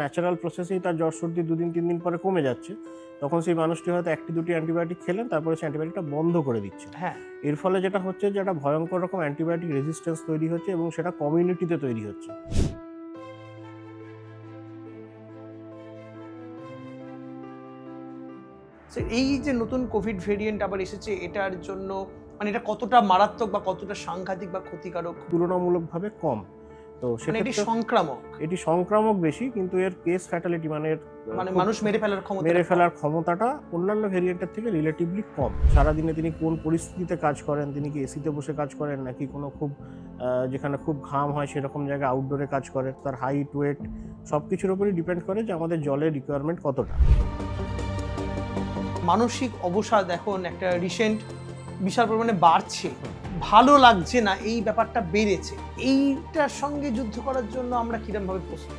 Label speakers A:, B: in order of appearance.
A: Natural প্রসেসেই তার জ্বর সর্দি 2-3 দিন পরে কমে যাচ্ছে, তখন সেই মানুষটি হয়তো 1-2টি অ্যান্টিবায়োটিক খেলেন, তারপরে সেই অ্যান্টিবায়োটিকটা বন্ধ করে দিচ্ছে।
B: হ্যাঁ,
A: এর ফলে যেটা হচ্ছে যে একটা ভয়ঙ্কর রকম অ্যান্টিবায়োটিক রেজিস্ট্যান্স তৈরি হচ্ছে এবং সেটা কমিউনিটিতে তৈরি হচ্ছে।
B: এই যে নতুন কোভিড ভেরিয়েন্ট আবার এসেছে, এটার জন্য মানে এটা কতটা মারাত্মক বা কতটা সাংঘাতিক বা ক্ষতিকারক?
A: তুলনামূলকভাবে কম। তো
B: মানে এটি
A: সেক্ষেত্রে
B: সংক্রামক,
A: এটি সংক্রামক বেশি, কিন্তু এর কেস ফ্যাটালিটি মানে খুব
B: মানুষ মেরে ফেলার ক্ষমতা
A: মেরে ফেলার ক্ষমতাটা অন্যান্য ভেরিয়েন্টের থেকে রিলেটিভলি কম। সারাদিনে তিনি কোন পরিস্থিতিতে কাজ করেন, তিনি কি এসিতে বসে কাজ করেন নাকি কোনো খুব যেখানে খুব ঘাম হয় সেরকম জায়গায় আউটডোরে কাজ করেন, তার হাইট ওয়েট সব কিছুর উপরই ডিপেন্ড করে যে আমাদের জলের রিকোয়ারমেন্ট কতটা।
B: মানসিক অবসাদ এখন একটা রিসেন্ট বিশাল পরিমাণে বাড়ছে, ভালো লাগছে না, এই ব্যাপারটা বেড়েছে। এইটার সঙ্গে যুদ্ধ করার জন্য আমরা কিরকম ভাবে প্রস্তুত?